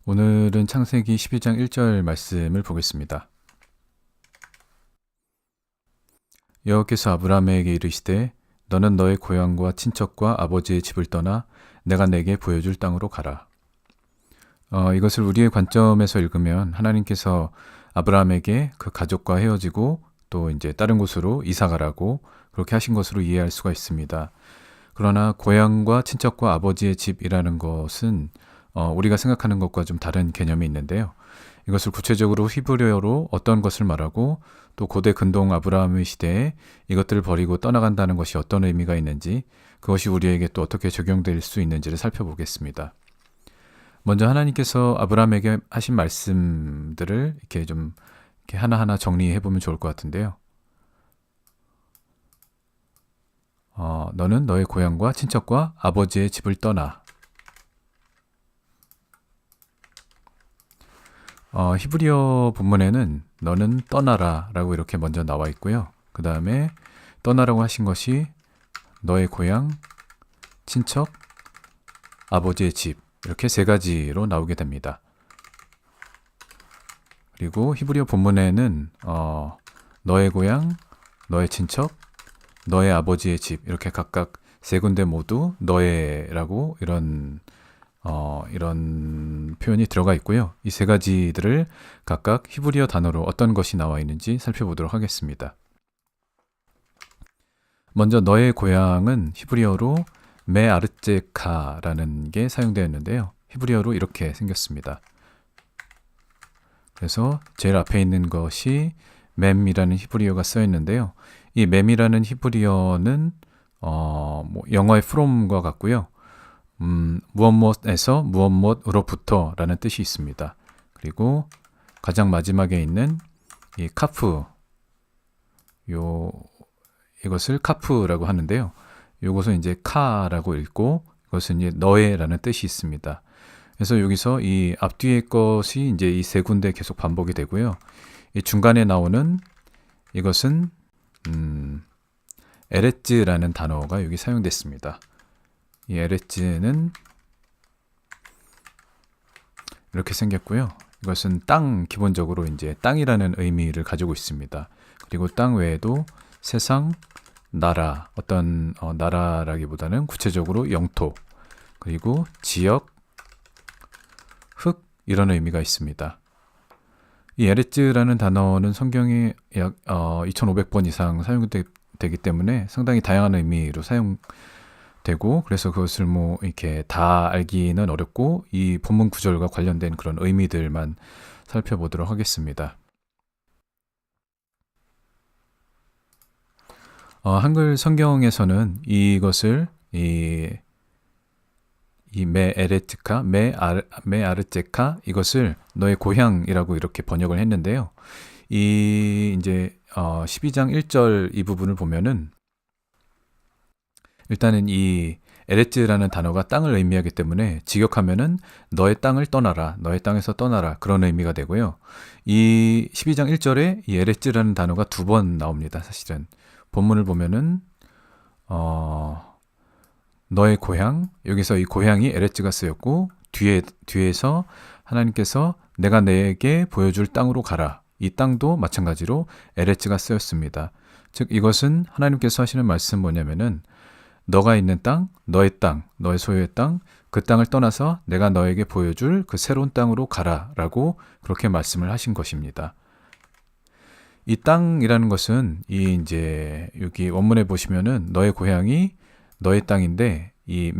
오늘은 창세기 12장 1절 말씀을 보겠습니다. 여호와께서 아브라함에게 이르시되 너는 너의 고향과 친척과 아버지의 집을 떠나 내가 내게 보여줄 땅으로 가라. 이것을 우리의 관점에서 읽으면 하나님께서 아브라함에게 그 가족과 헤어지고 또 이제 다른 곳으로 이사 가라고 그렇게 하신 것으로 이해할 수가 있습니다. 그러나 고향과 친척과 아버지의 집이라는 것은 우리가 생각하는 것과 좀 다른 개념이 있는데요. 이것을 구체적으로 히브리어로 어떤 것을 말하고 또 고대 근동 아브라함의 시대에 이것들을 버리고 떠나간다는 것이 어떤 의미가 있는지, 그것이 우리에게 또 어떻게 적용될 수 있는지를 살펴보겠습니다. 먼저 하나님께서 아브라함에게 하신 말씀들을 이렇게 좀 이렇게 하나하나 정리해 보면 좋을 것 같은데요. 너는 너의 고향과 친척과 아버지의 집을 떠나. 히브리어 본문에는 너는 떠나라 라고 이렇게 먼저 나와 있고요. 그 다음에 떠나라고 하신 것이 너의 고향, 친척, 아버지의 집, 이렇게 세 가지로 나오게 됩니다. 그리고 히브리어 본문에는 너의 고향, 너의 친척, 너의 아버지의 집, 이렇게 각각 세 군데 모두 너의라고 이런 표현이 들어가 있고요. 이 세 가지들을 각각 히브리어 단어로 어떤 것이 나와 있는지 살펴보도록 하겠습니다. 먼저 너의 고향은 히브리어로 메아르제카라는 게 사용되었는데요. 히브리어로 이렇게 생겼습니다. 그래서 제일 앞에 있는 것이 맴이라는 히브리어가 써 있는데요. 이 맴이라는 히브리어는 영어의 from과 같고요. 무엇무엇에서 무엇무엇으로부터 라는 뜻이 있습니다. 그리고 가장 마지막에 있는 이 카프, 이것을 카프라고 하는데요. 이것은 이제 카라고 읽고 이것은 이제 너의라는 뜻이 있습니다. 그래서 여기서 이 앞뒤의 것이 이제 이 세 군데 계속 반복이 되고요. 이 중간에 나오는 이것은 에레츠라는 단어가 여기 사용됐습니다. 이 에레츠는 이렇게 생겼고요. 이것은 땅, 기본적으로 이제 땅이라는 의미를 가지고 있습니다. 그리고 땅 외에도 세상, 나라, 어떤 나라라기보다는 구체적으로 영토, 그리고 지역, 흙, 이런 의미가 있습니다. 이 에레츠라는 단어는 성경에 약 2500번 이상 사용되기 때문에 상당히 다양한 의미로 사용되고, 그래서 그것을 뭐 이렇게 다 알기는 어렵고 이 본문 구절과 관련된 그런 의미들만 살펴보도록 하겠습니다. 한글 성경에서는 이것을 이 메아르제카 이것을 너의 고향이라고 이렇게 번역을 했는데요. 이 이제 12장 1절 이 부분을 보면은 일단은 이 에레츠라는 단어가 땅을 의미하기 때문에 직역하면은 너의 땅을 떠나라, 너의 땅에서 떠나라, 그런 의미가 되고요. 이 12장 1절에 이 에레츠라는 단어가 두 번 나옵니다. 사실은 본문을 보면은 너의 고향, 여기서 이 고향이 에레츠가 쓰였고 뒤에서 하나님께서 내가 너에게 보여줄 땅으로 가라, 이 땅도 마찬가지로 에레츠가 쓰였습니다. 즉 이것은 하나님께서 하시는 말씀 뭐냐면은 너가 있는 땅, 너의 소유의 땅, 그 땅을 떠나서 내가 너에게 보여줄 그 새로운 땅으로 가라라고 그렇게 말씀을 하신 것입니다. 이 땅이라는 것은 이 이제 여기 원문에 보시면은 너의 고향이 너의 땅인데 이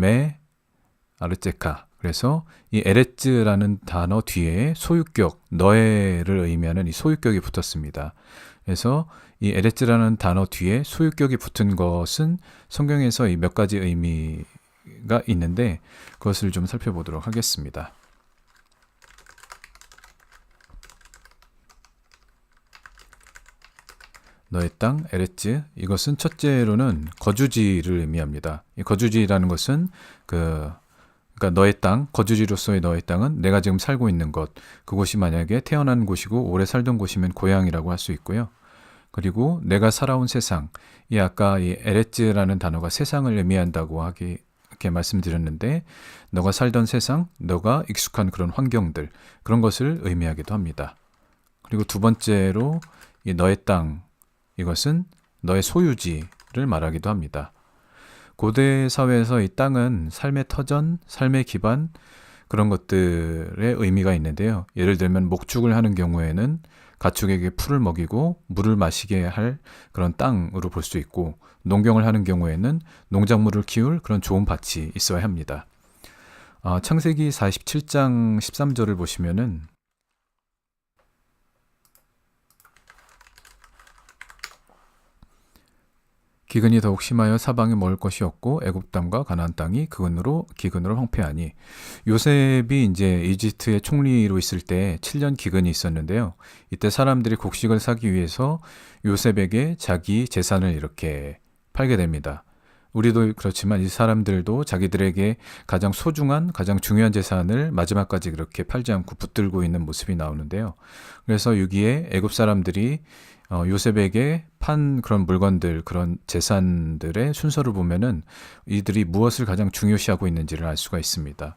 메아르제카, 그래서 이 에레츠라는 단어 뒤에 소유격 너의를 의미하는 이 소유격이 붙었습니다. 그래서 이 에레츠라는 단어 뒤에 소유격이 붙은 것은 성경에서 이 몇 가지 의미가 있는데 그것을 좀 살펴보도록 하겠습니다. 너의 땅, 에레츠, 이것은 첫째로는 거주지를 의미합니다. 이 거주지라는 것은 그러니까 너의 땅, 거주지로서의 너의 땅은 내가 지금 살고 있는 곳, 그곳이 만약에 태어난 곳이고 오래 살던 곳이면 고향이라고 할 수 있고요. 그리고 내가 살아온 세상, 이 아까 이 에레츠라는 단어가 세상을 의미한다고 이렇게 말씀드렸는데 너가 살던 세상, 너가 익숙한 그런 환경들, 그런 것을 의미하기도 합니다. 그리고 두 번째로 이 너의 땅, 이것은 너의 소유지를 말하기도 합니다. 고대 사회에서 이 땅은 삶의 터전, 삶의 기반, 그런 것들의 의미가 있는데요. 예를 들면 목축을 하는 경우에는 가축에게 풀을 먹이고 물을 마시게 할 그런 땅으로 볼 수 있고, 농경을 하는 경우에는 농작물을 키울 그런 좋은 밭이 있어야 합니다. 창세기 47장 13절을 보시면은 기근이 더욱 심하여 사방에 먹을 것이 없고 애굽 땅과 가나안 땅이 기근으로 황폐하니, 요셉이 이제 이집트의 총리로 있을 때 7년 기근이 있었는데요. 이때 사람들이 곡식을 사기 위해서 요셉에게 자기 재산을 이렇게 팔게 됩니다. 우리도 그렇지만 이 사람들도 자기들에게 가장 소중한, 가장 중요한 재산을 마지막까지 그렇게 팔지 않고 붙들고 있는 모습이 나오는데요. 그래서 여기에 애굽 사람들이 요셉에게 판 그런 물건들, 그런 재산들의 순서를 보면은 이들이 무엇을 가장 중요시하고 있는지를 알 수가 있습니다.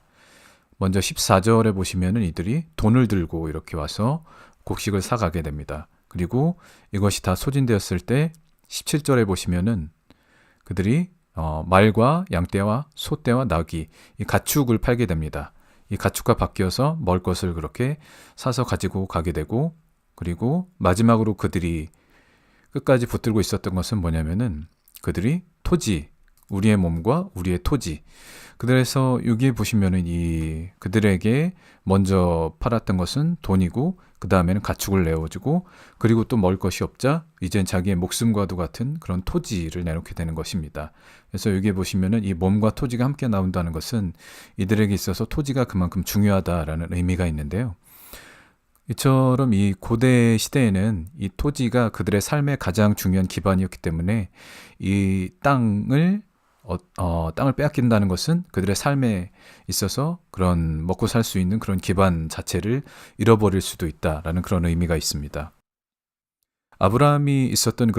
먼저 14절에 보시면은 이들이 돈을 들고 이렇게 와서 곡식을 사가게 됩니다. 그리고 이것이 다 소진되었을 때 17절에 보시면은 그들이 말과 양떼와 소떼와 나귀, 이 가축을 팔게 됩니다. 이 가축과 바뀌어서 먹을 것을 그렇게 사서 가지고 가게 되고, 그리고 마지막으로 그들이 끝까지 붙들고 있었던 것은 뭐냐면은 그들이 토지, 우리의 몸과 우리의 토지. 그래서 여기에 보시면은 그들에게 먼저 팔았던 것은 돈이고, 그 다음에는 가축을 내어주고, 그리고 또 먹을 것이 없자 이젠 자기의 목숨과도 같은 그런 토지를 내놓게 되는 것입니다. 그래서 여기에 보시면은 이 몸과 토지가 함께 나온다는 것은 이들에게 있어서 토지가 그만큼 중요하다라는 의미가 있는데요. 이처럼 이 고대 시대에는 이 토지가 그들의 삶의 가장 중요한 기반이었기 때문에 이 땅을 빼앗긴다는 것은 그들의 삶에 있어서 그런 먹고 살 수 있는 그런 기반 자체를 잃어버릴 수도 있다라는 그런 의미가 있습니다. 아브라함이 있었던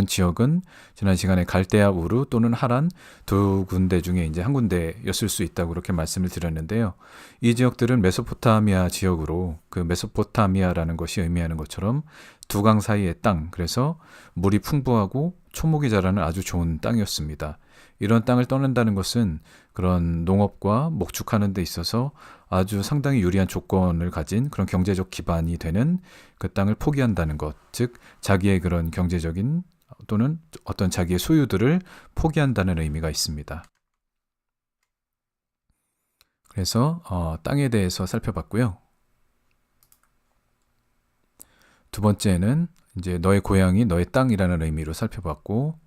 지역은 지난 시간에 갈대아 우르 또는 하란 두 군데 중에 이제 한 군데였을 수 있다고 그렇게 말씀을 드렸는데요. 이 지역들은 메소포타미아 지역으로, 그 메소포타미아라는 것이 의미하는 것처럼 두 강 사이의 땅, 그래서 물이 풍부하고 초목이 자라는 아주 좋은 땅이었습니다. 이런 땅을 떠난다는 것은 그런 농업과 목축하는 데 있어서 아주 상당히 유리한 조건을 가진 그런 경제적 기반이 되는 그 땅을 포기한다는 것, 즉 자기의 그런 경제적인 또는 어떤 자기의 소유들을 포기한다는 의미가 있습니다. 그래서 땅에 대해서 살펴봤고요. 두 번째는 이제 너의 고향이 너의 땅이라는 의미로 살펴봤고,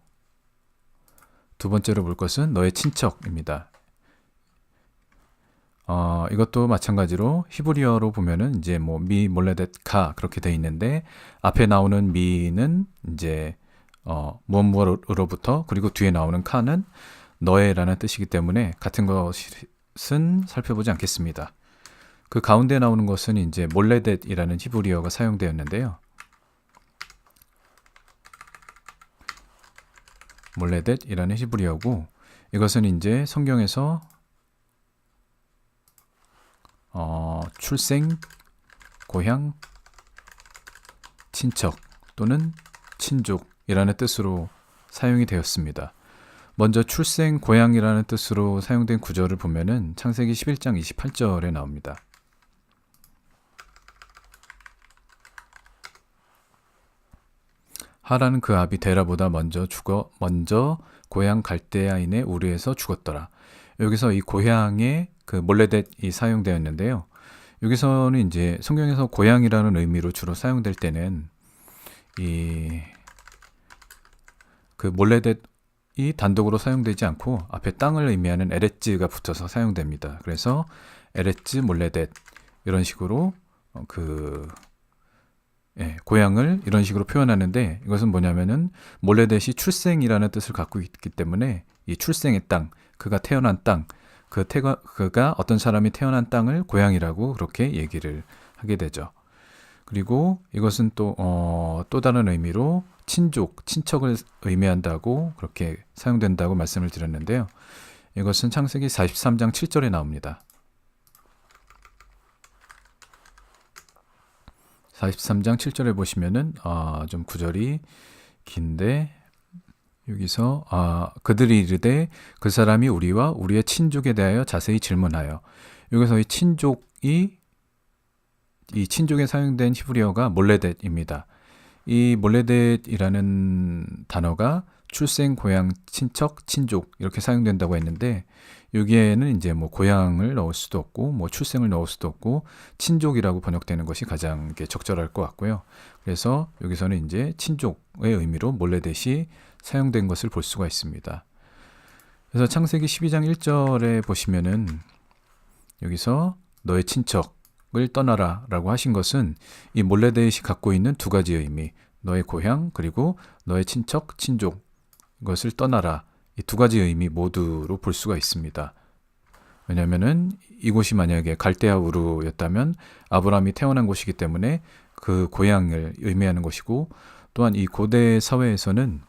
두 번째로 볼 것은 너의 친척입니다. 이것도 마찬가지로 히브리어로 보면은 이제 미 몰레댓 가 그렇게 돼 있는데, 앞에 나오는 미는 이제 무엇으로부터, 그리고 뒤에 나오는 카는 너의라는 뜻이기 때문에 같은 것은 살펴보지 않겠습니다. 그 가운데 나오는 것은 이제 몰레댓이라는 히브리어가 사용되었는데요. 몰레댓이라는 히브리어고, 이것은 이제 성경에서 출생, 고향, 친척 또는 친족이라는 뜻으로 사용이 되었습니다. 먼저 출생, 고향이라는 뜻으로 사용된 구절을 보면은 창세기 11장 28절에 나옵니다. 하라는 그 아비 데라보다 먼저 고향 갈대아인의 우르에서 죽었더라. 여기서 이 고향의 그 몰레댓이 사용되었는데요. 여기서는 이제 성경에서 고향이라는 의미로 주로 사용될 때는 그 몰레댓이 단독으로 사용되지 않고 앞에 땅을 의미하는 에레츠가 붙어서 사용됩니다. 그래서 에레츠 몰레댓, 이런 식으로 고향을 이런 식으로 표현하는데, 이것은 뭐냐면은 몰레댓이 출생이라는 뜻을 갖고 있기 때문에 이 출생의 땅, 그가 태어난 땅, 그가 어떤 사람이 태어난 땅을 고향이라고 그렇게 얘기를 하게 되죠. 그리고 이것은 또 다른 의미로 친족, 친척을 의미한다고 그렇게 사용된다고 말씀을 드렸는데요. 이것은 창세기 43장 7절에 나옵니다. 43장 7절에 보시면은 좀 구절이 긴데 여기서 그들이 이르되 그 사람이 우리와 우리의 친족에 대하여 자세히 질문하여, 여기서 이 친족에 사용된 히브리어가 몰레댓입니다. 이 몰레댓이라는 단어가 출생, 고향, 친척, 친족 이렇게 사용된다고 했는데, 여기에는 이제 뭐 고향을 넣을 수도 없고 뭐 출생을 넣을 수도 없고 친족이라고 번역되는 것이 가장 적절할 것 같고요. 그래서 여기서는 이제 친족의 의미로 몰레댓이 사용된 것을 볼 수가 있습니다. 그래서 창세기 12장 1절에 보시면은 여기서 너의 친척을 떠나라 라고 하신 것은 이 몰레댓이 갖고 있는 두 가지 의미, 너의 고향 그리고 너의 친척, 친족, 이것을 떠나라, 이 두 가지 의미 모두로 볼 수가 있습니다. 왜냐하면은 이곳이 만약에 갈대아 우르였다면 아브라함이 태어난 곳이기 때문에 그 고향을 의미하는 것이고, 또한 이 고대 사회에서는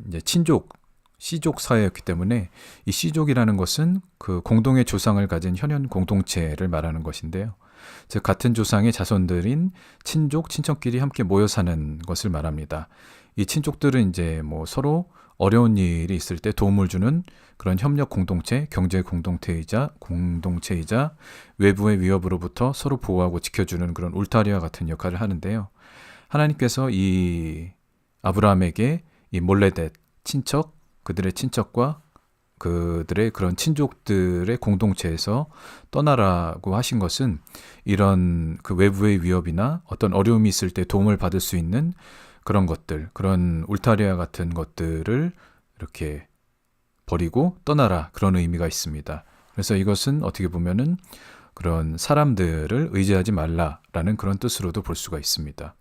이제 친족, 씨족 사회였기 때문에 이 씨족이라는 것은 그 공동의 조상을 가진 현현 공동체를 말하는 것인데요. 즉 같은 조상의 자손들인 친족, 친척끼리 함께 모여 사는 것을 말합니다. 이 친족들은 이제 뭐 서로 어려운 일이 있을 때 도움을 주는 그런 협력 공동체, 경제 공동체이자 외부의 위협으로부터 서로 보호하고 지켜주는 그런 울타리와 같은 역할을 하는데요. 하나님께서 이 아브라함에게 이 몰레댓, 친척, 그들의 친척과 그들의 그런 친족들의 공동체에서 떠나라고 하신 것은 이런 그 외부의 위협이나 어떤 어려움이 있을 때 도움을 받을 수 있는 그런 것들, 그런 울타리와 같은 것들을 이렇게 버리고 떠나라, 그런 의미가 있습니다. 그래서 이것은 어떻게 보면은 그런 사람들을 의지하지 말라라는 그런 뜻으로도 볼 수가 있습니다.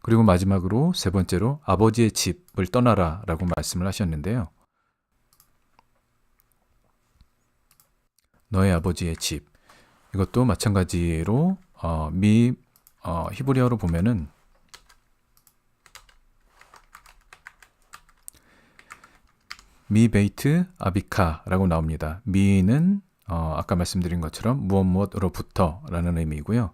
그리고 마지막으로 세 번째로 아버지의 집을 떠나라 라고 말씀을 하셨는데요. 너의 아버지의 집, 이것도 마찬가지로 히브리어로 보면은 미 베이트 아비카라고 나옵니다. 미는 아까 말씀드린 것처럼 무엇으로부터 라는 의미이고요.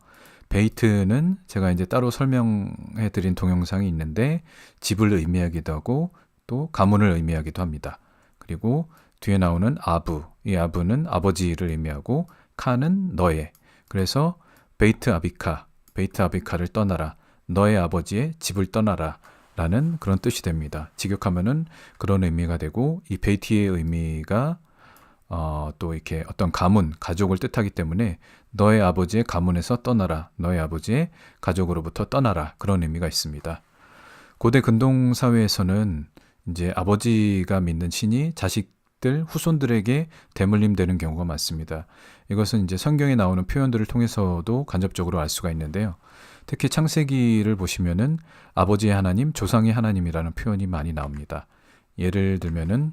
베이트는 제가 이제 따로 설명해 드린 동영상이 있는데 집을 의미하기도 하고 또 가문을 의미하기도 합니다. 그리고 뒤에 나오는 아부, 이 아부는 아버지를 의미하고 카는 너의, 그래서 베이트 아비카를 떠나라, 너의 아버지의 집을 떠나라 라는 그런 뜻이 됩니다. 직역하면은 그런 의미가 되고, 이 베이티의 의미가 또 이렇게 어떤 가문, 가족을 뜻하기 때문에 너의 아버지의 가문에서 떠나라, 너의 아버지의 가족으로부터 떠나라, 그런 의미가 있습니다. 고대 근동 사회에서는 이제 아버지가 믿는 신이 자식들, 후손들에게 대물림 되는 경우가 많습니다. 이것은 이제 성경에 나오는 표현들을 통해서도 간접적으로 알 수가 있는데요. 특히 창세기를 보시면은 아버지의 하나님, 조상의 하나님이라는 표현이 많이 나옵니다. 예를 들면은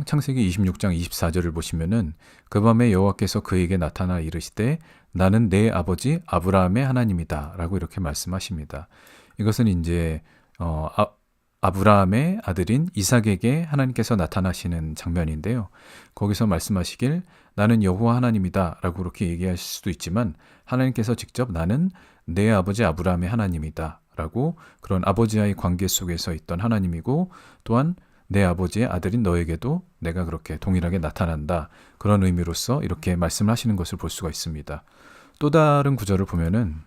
창세기 26장 24절을 보시면은 그 밤에 여호와께서 그에게 나타나 이르시되 나는 내 아버지 아브라함의 하나님이다 라고 이렇게 말씀하십니다. 이것은 이제 아브라함의 아들인 이삭에게 하나님께서 나타나시는 장면인데요. 거기서 말씀하시길 나는 여호와 하나님이다 라고 그렇게 얘기하실 수도 있지만, 하나님께서 직접 나는 내 아버지 아브라함의 하나님이다 라고 그런 아버지와의 관계 속에서 있던 하나님이고, 또한 내 아버지의 아들인 너에게도 내가 그렇게 동일하게 나타난다, 그런 의미로서 이렇게 말씀하시는 것을 볼 수가 있습니다. 또 다른 구절을 보면은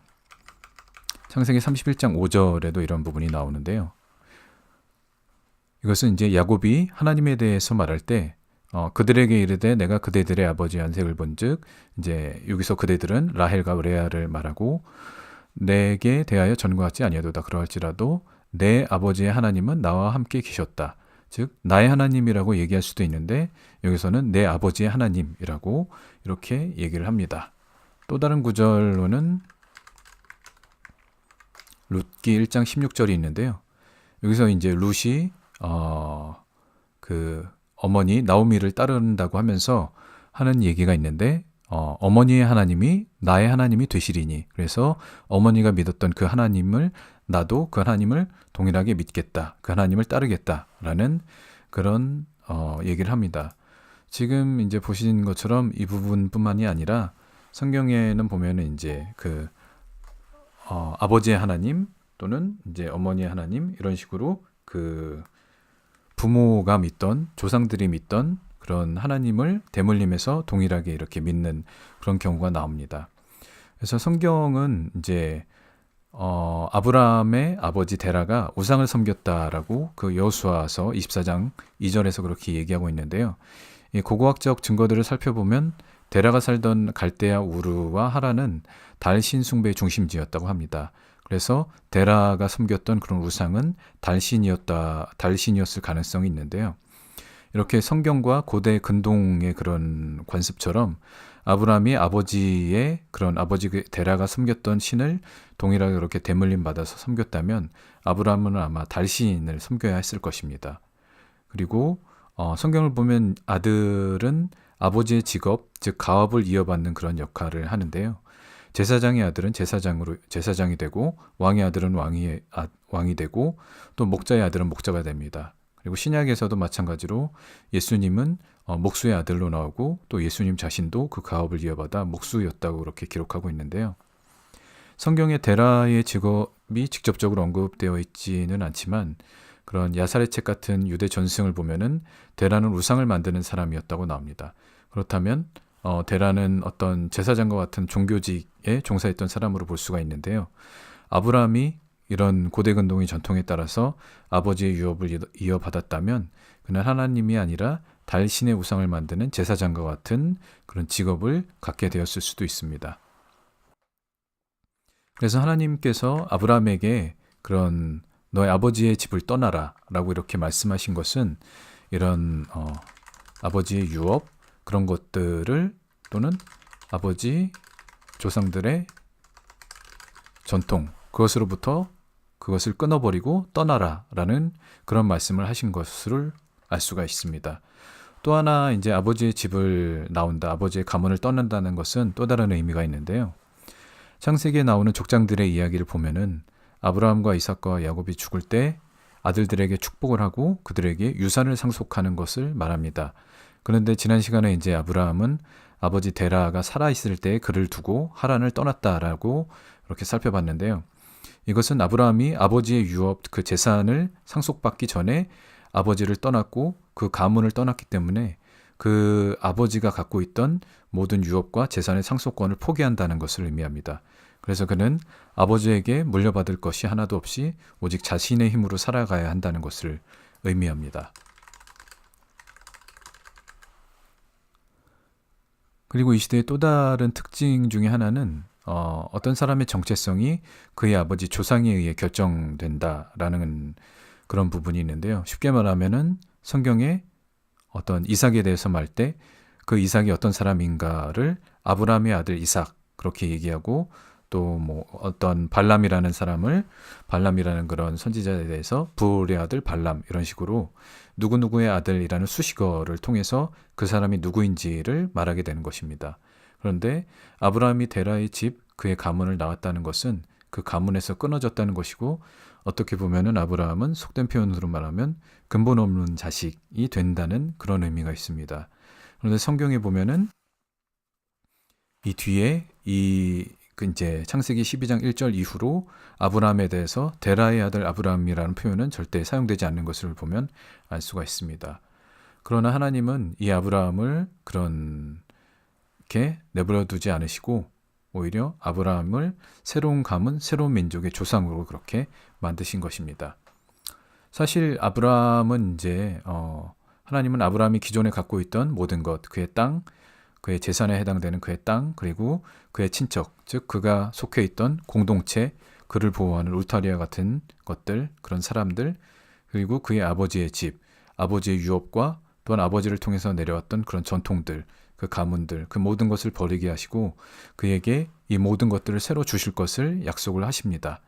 창세기 31장 5절에도 이런 부분이 나오는데요. 이것은 이제 야곱이 하나님에 대해서 말할 때 그들에게 이르되 내가 그대들의 아버지 안색을 본즉, 이제 여기서 그대들은 라헬과 레아를 말하고, 내게 대하여 전과 같지 아니하도다 그러할지라도 내 아버지의 하나님은 나와 함께 계셨다. 즉 나의 하나님이라고 얘기할 수도 있는데 여기서는 내 아버지의 하나님이라고 이렇게 얘기를 합니다. 또 다른 구절로는 룻기 1장 16절이 있는데요. 여기서 이제 룻이 그 어머니 나오미를 따른다고 하면서 하는 얘기가 있는데, 어머니의 하나님이 나의 하나님이 되시리니. 그래서 어머니가 믿었던 그 하나님을 나도 그 하나님을 동일하게 믿겠다. 그 하나님을 따르겠다라는 그런 얘기를 합니다. 지금 이제 보신 것처럼 이 부분뿐만이 아니라 성경에는 보면은 이제 그 아버지의 하나님 또는 이제 어머니의 하나님 이런 식으로 그 부모가 믿던 조상들이 믿던 그런 하나님을 대물림해서 동일하게 이렇게 믿는 그런 경우가 나옵니다. 그래서 성경은 이제 아브라함의 아버지 데라가 우상을 섬겼다라고 그 여호수아서 24장 2절에서 그렇게 얘기하고 있는데요. 이 고고학적 증거들을 살펴보면 데라가 살던 갈대아 우르와 하란은 달 신숭배의 중심지였다고 합니다. 그래서 데라가 섬겼던 그런 우상은 달신이었을 가능성이 있는데요. 이렇게 성경과 고대 근동의 그런 관습처럼 아브라함이 아버지의 그런 아버지 데라가 섬겼던 신을 동일하게 그렇게 대물림 받아서 섬겼다면 아브라함은 아마 달신을 섬겨야 했을 것입니다. 그리고 성경을 보면 아들은 아버지의 직업, 즉 가업을 이어받는 그런 역할을 하는데요. 제사장의 아들은 제사장이 되고 왕의 아들은 왕이 되고 또 목자의 아들은 목자가 됩니다. 그리고 신약에서도 마찬가지로 예수님은 목수의 아들로 나오고 또 예수님 자신도 그 가업을 이어받아 목수였다고 그렇게 기록하고 있는데요. 성경에 데라의 직업이 직접적으로 언급되어 있지는 않지만 그런 야사렛 책 같은 유대 전승을 보면은 데라는 우상을 만드는 사람이었다고 나옵니다. 그렇다면 데라는 어떤 제사장과 같은 종교직에 종사했던 사람으로 볼 수가 있는데요. 아브라함이 이런 고대 근동의 전통에 따라서 아버지의 유업을 이어받았다면 그는 하나님이 아니라 달신의 우상을 만드는 제사장과 같은 그런 직업을 갖게 되었을 수도 있습니다. 그래서 하나님께서 아브라함에게 그런 너의 아버지의 집을 떠나라 라고 이렇게 말씀하신 것은 이런 아버지의 유업 그런 것들을 또는 아버지 조상들의 전통 그것으로부터 그것을 끊어버리고 떠나라 라는 그런 말씀을 하신 것을 알 수가 있습니다. 또 하나 이제 아버지의 집을 나온다, 아버지의 가문을 떠난다는 것은 또 다른 의미가 있는데요. 창세기에 나오는 족장들의 이야기를 보면은 아브라함과 이삭과 야곱이 죽을 때 아들들에게 축복을 하고 그들에게 유산을 상속하는 것을 말합니다. 그런데 지난 시간에 이제 아브라함은 아버지 데라가 살아있을 때 그를 두고 하란을 떠났다라고 이렇게 살펴봤는데요. 이것은 아브라함이 아버지의 유업 그 재산을 상속받기 전에 아버지를 떠났고 그 가문을 떠났기 때문에 그 아버지가 갖고 있던 모든 유업과 재산의 상속권을 포기한다는 것을 의미합니다. 그래서 그는 아버지에게 물려받을 것이 하나도 없이 오직 자신의 힘으로 살아가야 한다는 것을 의미합니다. 그리고 이 시대의 또 다른 특징 중에 하나는 어떤 사람의 정체성이 그의 아버지 조상에 의해 결정된다라는 그런 부분이 있는데요. 쉽게 말하면은 성경에 어떤 이삭에 대해서 말 때 그 이삭이 어떤 사람인가를 아브라함의 아들 이삭 그렇게 얘기하고 또 뭐 어떤 발람이라는 그런 선지자에 대해서 불의 아들 발람 이런 식으로 누구누구의 아들이라는 수식어를 통해서 그 사람이 누구인지를 말하게 되는 것입니다. 그런데 아브라함이 데라의 집 그의 가문을 나왔다는 것은 그 가문에서 끊어졌다는 것이고 어떻게 보면은 아브라함은 속된 표현으로 말하면 근본 없는 자식이 된다는 그런 의미가 있습니다. 그런데 성경에 보면은 이 뒤에 이제 창세기 12장 1절 이후로 아브라함에 대해서 데라의 아들 아브라함이라는 표현은 절대 사용되지 않는 것을 보면 알 수가 있습니다. 그러나 하나님은 이 아브라함을 그렇게 내버려 두지 않으시고 오히려 아브라함을 새로운 가문, 새로운 민족의 조상으로 그렇게 만드신 것입니다. 사실 아브라함은 이제 하나님은 아브라함이 기존에 갖고 있던 모든 것, 그의 땅, 그의 재산에 해당되는 그의 땅, 그리고 그의 친척, 즉 그가 속해 있던 공동체, 그를 보호하는 울타리와 같은 것들, 그런 사람들, 그리고 그의 아버지의 집, 아버지의 유업과 또한 아버지를 통해서 내려왔던 그런 전통들, 그 가문들, 그 모든 것을 버리게 하시고 그에게 이 모든 것들을 새로 주실 것을 약속을 하십니다.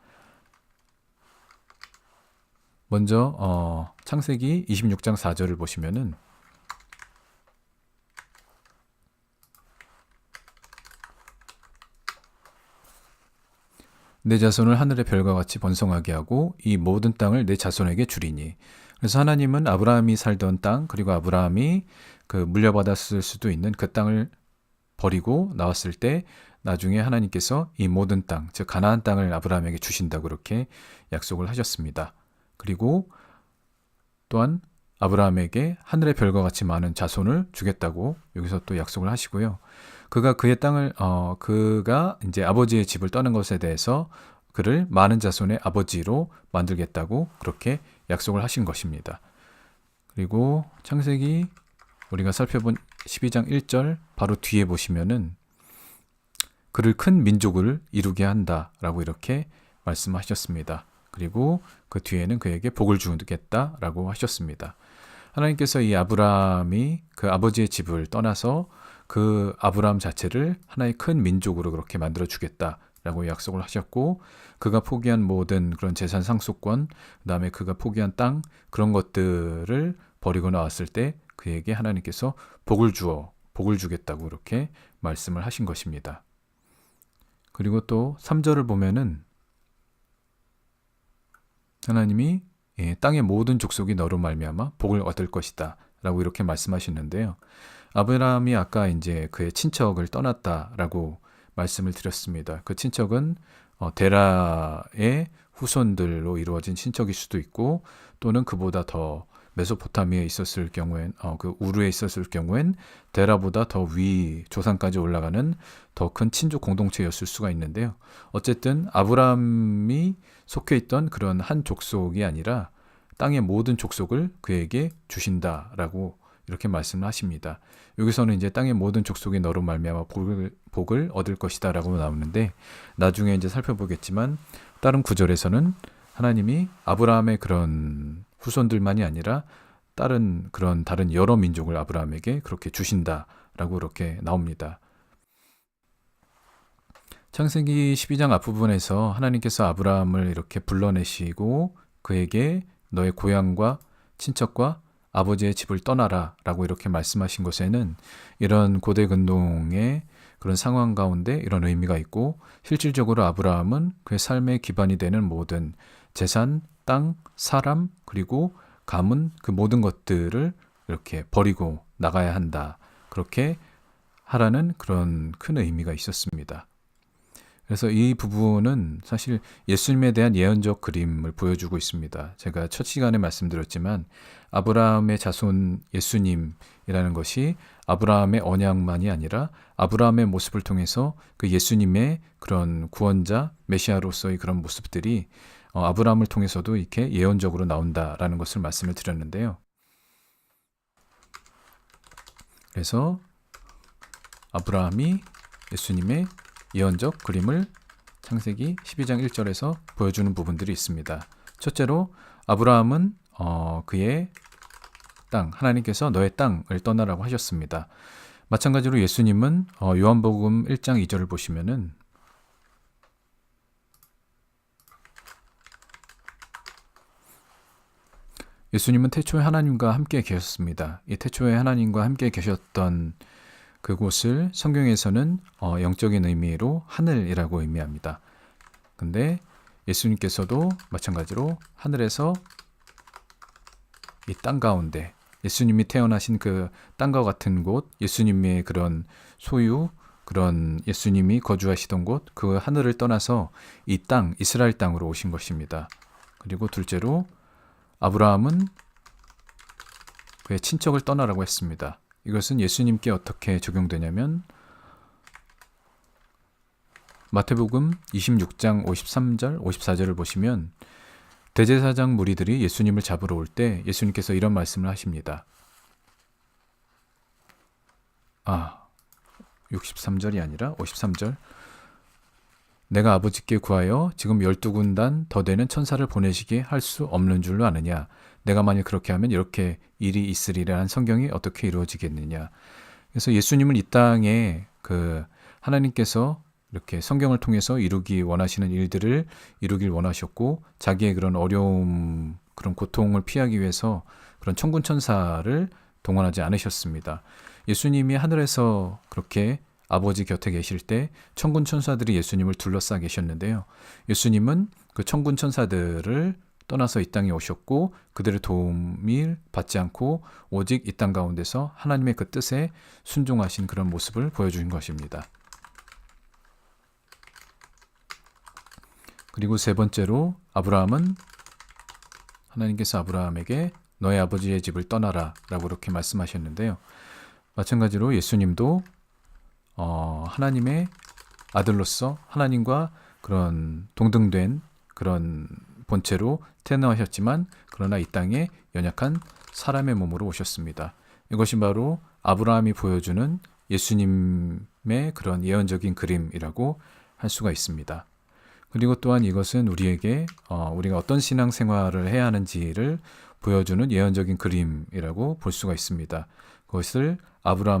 먼저 창세기 26장 4절을 보시면은 내 자손을 하늘의 별과 같이 번성하게 하고 이 모든 땅을 내 자손에게 주리니. 그래서 하나님은 아브라함이 살던 땅, 그리고 아브라함이 그 물려받았을 수도 있는 그 땅을 버리고 나왔을 때 나중에 하나님께서 이 모든 땅, 즉 가나안 땅을 아브라함에게 주신다고 그렇게 약속을 하셨습니다. 그리고 또한 아브라함에게 하늘의 별과 같이 많은 자손을 주겠다고 여기서 또 약속을 하시고요. 그가 그의 땅을 그가 이제 아버지의 집을 떠난 것에 대해서 그를 많은 자손의 아버지로 만들겠다고 그렇게 약속을 하신 것입니다. 그리고 창세기 우리가 살펴본 12장 1절 바로 뒤에 보시면은 그를 큰 민족을 이루게 한다라고 이렇게 말씀하셨습니다. 그리고 그 뒤에는 그에게 복을 주겠다라고 하셨습니다. 하나님께서 이 아브라함이 그 아버지의 집을 떠나서 그 아브라함 자체를 하나의 큰 민족으로 그렇게 만들어 주겠다라고 약속을 하셨고, 그가 포기한 모든 그런 재산 상속권, 그다음에 그가 포기한 땅, 그런 것들을 버리고 나왔을 때 그에게 하나님께서 복을 주겠다고 이렇게 말씀을 하신 것입니다. 그리고 또 3절을 보면은 하나님이 땅의 모든 족속이 너로 말미암아 복을 얻을 것이다 라고 이렇게 말씀하시는데요. 아브라함이 아까 이제 그의 친척을 떠났다라고 말씀을 드렸습니다. 그 친척은 데라의 후손들로 이루어진 친척일 수도 있고, 또는 그보다 더 메소포타미아에 있었을 경우엔 그 우르에 있었을 경우엔 데라보다 더 위 조상까지 올라가는 더 큰 친족 공동체였을 수가 있는데요. 어쨌든 아브라함이 속해 있던 그런 한 족속이 아니라 땅의 모든 족속을 그에게 주신다라고 이렇게 말씀을 하십니다. 여기서는 이제 땅의 모든 족속이 너로 말미암아 복을 얻을 것이다라고 나오는데, 나중에 이제 살펴보겠지만 다른 구절에서는 하나님이 아브라함의 그런 후손들만이 아니라 다른 여러 민족을 아브라함에게 그렇게 주신다라고 이렇게 나옵니다. 창세기 12장 앞부분에서 하나님께서 아브라함을 이렇게 불러내시고 그에게 너의 고향과 친척과 아버지의 집을 떠나라 라고 이렇게 말씀하신 것에는 이런 고대 근동의 그런 상황 가운데 이런 의미가 있고, 실질적으로 아브라함은 그의 삶의 기반이 되는 모든 재산, 땅, 사람, 그리고 가문, 그 모든 것들을 이렇게 버리고 나가야 한다, 그렇게 하라는 그런 큰 의미가 있었습니다. 그래서 이 부분은 사실 예수님에 대한 예언적 그림을 보여주고 있습니다. 제가 첫 시간에 말씀드렸지만 아브라함의 자손 예수님이라는 것이 아브라함의 언약만이 아니라 아브라함의 모습을 통해서 그 예수님의 그런 구원자, 메시아로서의 그런 모습들이 아브라함을 통해서도 이렇게 예언적으로 나온다라는 것을 말씀을 드렸는데요. 그래서 아브라함이 예수님의 예언적 그림을 창세기 12장 1절에서 보여주는 부분들이 있습니다. 첫째로 아브라함은 그의 땅, 하나님께서 너의 땅을 떠나라고 하셨습니다. 마찬가지로 예수님은 요한복음 1장 2절을 보시면은 예수님은 태초에 하나님과 함께 계셨습니다. 이 태초에 하나님과 함께 계셨던 그곳을 성경에서는 영적인 의미로 하늘이라고 의미합니다. 근데 예수님께서도 마찬가지로 하늘에서 이 땅 가운데 예수님이 태어나신 그 땅과 같은 곳, 예수님의 그런 소유, 그런 예수님이 거주하시던 곳, 그 하늘을 떠나서 이 땅, 이스라엘 땅으로 오신 것입니다. 그리고 둘째로 아브라함은 그의 친척을 떠나라고 했습니다. 이것은 예수님께 어떻게 적용되냐면 마태복음 26장 53절, 54절을 보시면 대제사장 무리들이 예수님을 잡으러 올 때 예수님께서 이런 말씀을 하십니다. 63절이 아니라 53절. 내가 아버지께 구하여 지금 12군단 더 되는 천사를 보내시게 할 수 없는 줄로 아느냐. 내가 만일 그렇게 하면 이렇게 일이 있으리라는 성경이 어떻게 이루어지겠느냐. 그래서 예수님은 이 땅에 하나님께서 이렇게 성경을 통해서 이루기 원하시는 일들을 이루길 원하셨고, 자기의 그런 어려움, 그런 고통을 피하기 위해서 그런 천군 천사를 동원하지 않으셨습니다. 예수님이 하늘에서 그렇게 아버지 곁에 계실 때 천군 천사들이 예수님을 둘러싸 계셨는데요. 예수님은 그 천군 천사들을 떠나서 이 땅에 오셨고 그들의 도움을 받지 않고 오직 이 땅 가운데서 하나님의 그 뜻에 순종하신 그런 모습을 보여준 것입니다. 그리고 세 번째로 아브라함은 하나님께서 아브라함에게 너의 아버지의 집을 떠나라 라고 이렇게 말씀하셨는데요. 마찬가지로 예수님도 하나님의 아들로서 하나님과 그런 동등된 그런 본체로 태어나셨지만 그러나 이 땅에 연약한 사람의 몸으로 오셨습니다. 이것이 바로 아브라함이 보여주는 예수님의 그런 예언적인 그림이라고 할 수가 있습니다. 그리고 또한 이것은 우리에게 우리가 어떤 신앙생활을 해야 하는지를 보여주는 예언적인 그림이라고 볼 수가 있습니다. 그것을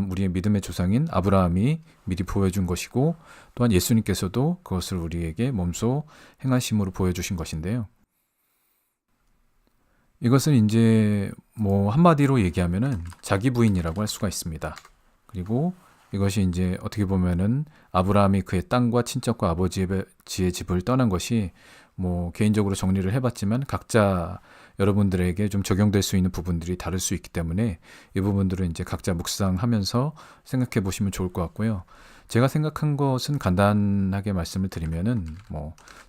우리의 믿음의 조상인 아브라함이 미리 보여준 것이고 또한 예수님께서도 그것을 우리에게 몸소 행하심으로 보여주신 것인데요. 이것은 이제 한마디로 얘기하면은 자기 부인이라고 할 수가 있습니다. 그리고 이것이 이제 어떻게 보면은 아브라함이 그의 땅과 친척과 아버지의 집을 떠난 것이 개인적으로 정리를 해봤지만 각자 여러분들에게 좀 적용될 수 있는 부분들이 다를 수 있기 때문에 이 부분들은 이제 각자 묵상하면서 생각해 보시면 좋을 것 같고요. 제가 생각한 것은 간단하게 말씀을 드리면은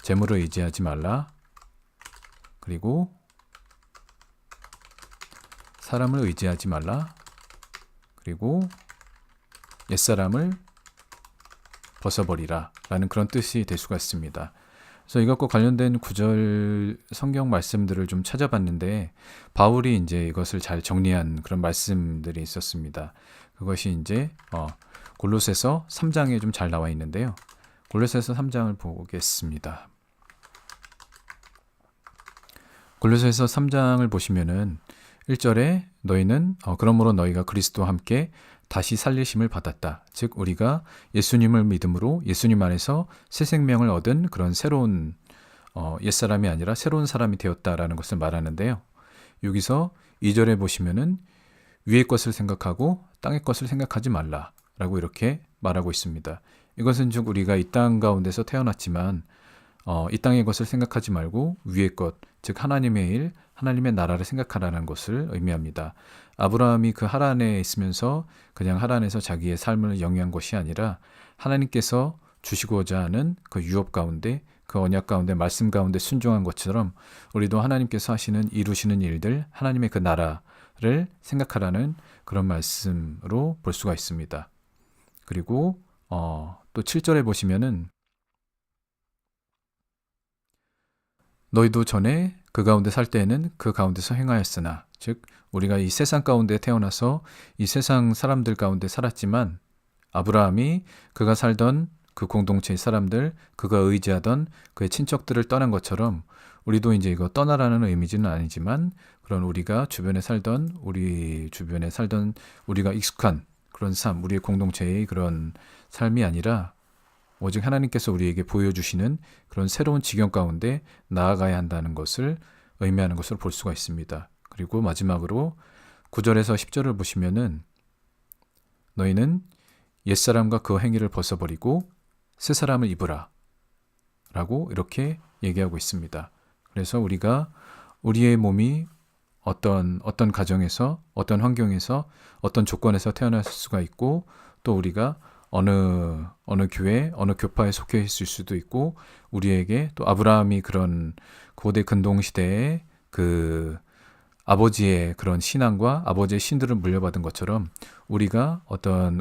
재물을 의지하지 말라. 그리고 사람을 의지하지 말라. 그리고 옛사람을 벗어버리라 라는 그런 뜻이 될 수가 있습니다. 그래서 이것과 관련된 구절 성경 말씀들을 좀 찾아봤는데 바울이 이제 이것을 잘 정리한 그런 말씀들이 있었습니다. 그것이 이제 골로새서 3장에 좀 잘 나와 있는데요. 골로새서 3장을 보겠습니다. 골로새서 3장을 보시면은 1절에 너희는 그러므로 너희가 그리스도와 함께 다시 살리심을 받았다. 즉 우리가 예수님을 믿음으로 예수님 안에서 새 생명을 얻은 그런 새로운 옛사람이 아니라 새로운 사람이 되었다라는 것을 말하는데요. 여기서 2절에 보시면은 위의 것을 생각하고 땅의 것을 생각하지 말라라고 이렇게 말하고 있습니다. 이것은 즉 우리가 이 땅 가운데서 태어났지만 이 땅의 것을 생각하지 말고 위의 것, 즉 하나님의 일, 하나님의 나라를 생각하라는 것을 의미합니다. 아브라함이 그 하란에 있으면서 그냥 하란에서 자기의 삶을 영위한 것이 아니라 하나님께서 주시고자 하는 그 유업 가운데, 그 언약 가운데, 말씀 가운데 순종한 것처럼 우리도 하나님께서 이루시는 일들, 하나님의 그 나라를 생각하라는 그런 말씀으로 볼 수가 있습니다. 그리고 또 7절에 보시면은 너희도 전에 그 가운데 살 때에는 그 가운데서 행하였으나, 즉 우리가 이 세상 가운데 태어나서 이 세상 사람들 가운데 살았지만 아브라함이 그가 살던 그 공동체의 사람들, 그가 의지하던 그의 친척들을 떠난 것처럼 우리도 이제 이거 떠나라는 의미는 아니지만 그런 우리가 우리 주변에 살던 우리가 익숙한 그런 삶, 우리의 공동체의 그런 삶이 아니라 오직 하나님께서 우리에게 보여주시는 그런 새로운 지경 가운데 나아가야 한다는 것을 의미하는 것으로 볼 수가 있습니다. 그리고 마지막으로 9절에서 10절을 보시면은 너희는 옛사람과 그 행위를 벗어버리고 새 사람을 입으라 라고 이렇게 얘기하고 있습니다. 그래서 우리가 우리의 몸이 어떤 가정에서, 어떤 환경에서, 어떤 조건에서 태어날 수가 있고 또 우리가 어느 교회, 어느 교파에 속해 있을 수도 있고 우리에게 또 아브라함이 그런 고대 근동 시대에 그 아버지의 그런 신앙과 아버지의 신들을 물려받은 것처럼 우리가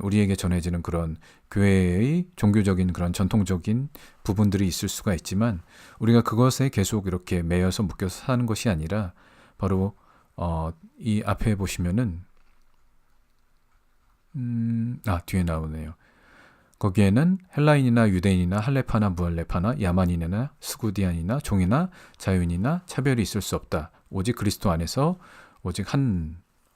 우리에게 전해지는 그런 교회의 종교적인 그런 전통적인 부분들이 있을 수가 있지만 우리가 그것에 계속 이렇게 매여서 묶여서 사는 것이 아니라 바로 이 앞에 보시면은 뒤에 나오네요. 거기에는 헬라인이나 유대인이나 할레파나 무할레파나 야만인이나 스구디안이나 종이나 자유인이나 차별이 있을 수 없다. 오직 그리스도 안에서 오직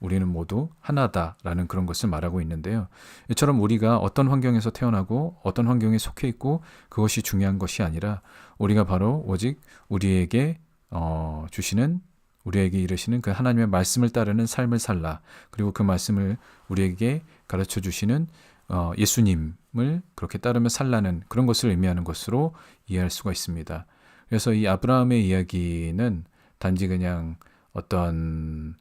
우리는 모두 하나다라는 그런 것을 말하고 있는데요. 이처럼 우리가 어떤 환경에서 태어나고 어떤 환경에 속해 있고 그것이 중요한 것이 아니라 우리가 바로 오직 우리에게 우리에게 이르시는 그 하나님의 말씀을 따르는 삶을 살라. 그리고 그 말씀을 우리에게 가르쳐 주시는 예수님의 하나님을 그렇게 따르며 살라는 그런 것을 의미하는 것으로 이해할 수가 있습니다. 그래서 이 아브라함의 이야기는 단지 그냥 어떤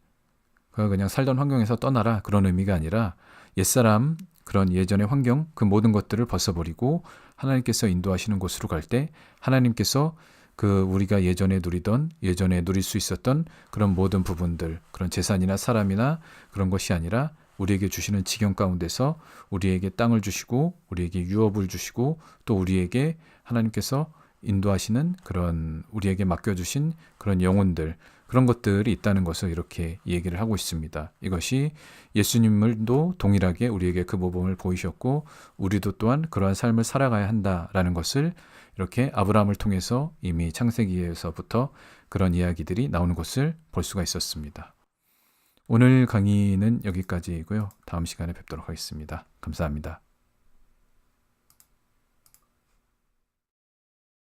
그냥 살던 환경에서 떠나라 그런 의미가 아니라 옛사람 그런 예전의 환경 그 모든 것들을 벗어버리고 하나님께서 인도하시는 곳으로 갈 때 하나님께서 그 우리가 예전에 누릴 수 있었던 그런 모든 부분들 그런 재산이나 사람이나 그런 것이 아니라 우리에게 주시는 지경 가운데서 우리에게 땅을 주시고 우리에게 유업을 주시고 또 우리에게 하나님께서 인도하시는 그런 우리에게 맡겨주신 그런 영혼들 그런 것들이 있다는 것을 이렇게 얘기를 하고 있습니다. 이것이 예수님을도 동일하게 우리에게 그 모범을 보이셨고 우리도 또한 그러한 삶을 살아가야 한다라는 것을 이렇게 아브라함을 통해서 이미 창세기에서부터 그런 이야기들이 나오는 것을 볼 수가 있었습니다. 오늘 강의는 여기까지이고요. 다음 시간에 뵙도록 하겠습니다. 감사합니다.